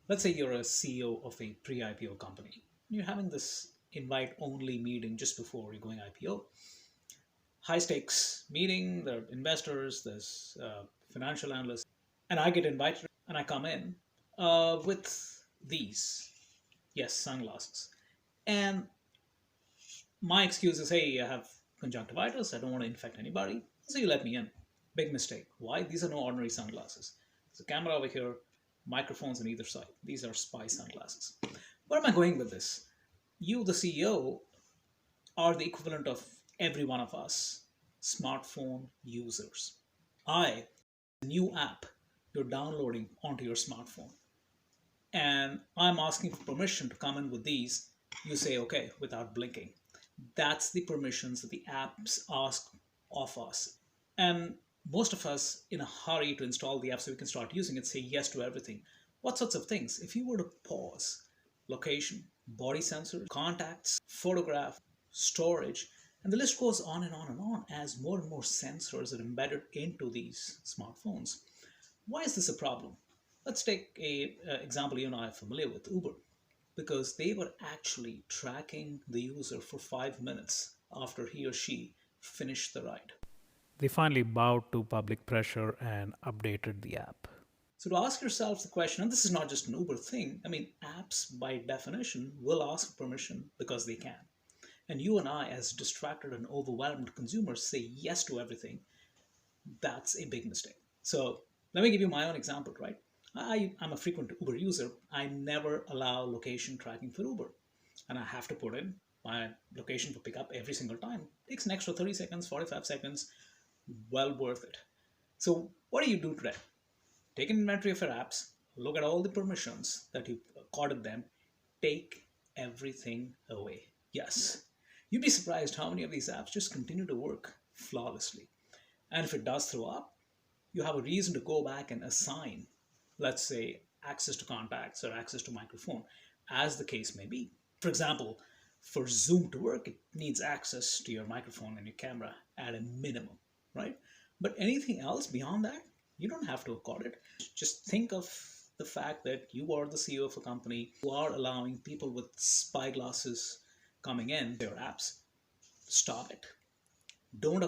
Let's say you're a CEO of a pre-IPO company. You're having this invite-only meeting just before you're going IPO. High stakes meeting. There are investors. There's financial analysts, and I get invited, and I come in with these, yes, sunglasses. And my excuse is, hey, I have conjunctivitis. I don't want to infect anybody. So you let me in. Big mistake. Why? These are no ordinary sunglasses. There's a camera over here, microphones on either side. These are spy sunglasses. Where am I going with this? You, the CEO, are the equivalent of every one of us smartphone users. I, a new app you're downloading onto your smartphone, and I'm asking for permission to come in with these, you say okay without blinking. That's the permissions that the apps ask of us. And most of us, in a hurry to install the app so we can start using it, say yes to everything. What sorts of things? If you were to pause, location, body sensors, contacts, photograph, storage, and the list goes on and on and on as more and more sensors are embedded into these smartphones. Why is this a problem? Let's take a example you and I are familiar with, Uber, because they were actually tracking the user for 5 minutes after he or she finished the ride. They finally bowed to public pressure and updated the app. So to ask yourself the question, and this is not just an Uber thing, I mean, apps by definition will ask permission because they can. And you and I, as distracted and overwhelmed consumers, say yes to everything. That's a big mistake. So let me give you my own example, right? I'm a frequent Uber user. I never allow location tracking for Uber. And I have to put in my location for pickup every single time. It takes an extra 30 seconds, 45 seconds, well worth it. So what do you do today? Take an inventory of your apps, look at all the permissions that you've accorded them, take everything away. Yes, you'd be surprised how many of these apps just continue to work flawlessly. And if it does throw up, you have a reason to go back and assign, let's say, access to contacts or access to microphone, as the case may be. For example, for Zoom to work, it needs access to your microphone and your camera at a minimum, right? But anything else beyond that, you don't have to accord it. Just think of the fact that you are the CEO of a company who are allowing people with spy glasses coming in their apps. Stop it. Don't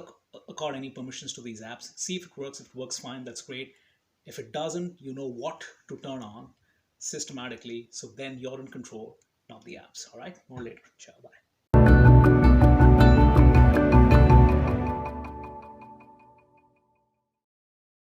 accord any permissions to these apps. See if it works. If it works fine, that's great. If it doesn't, you know what to turn on systematically. So then you're in control, not the apps. All right. More later. Ciao. Bye.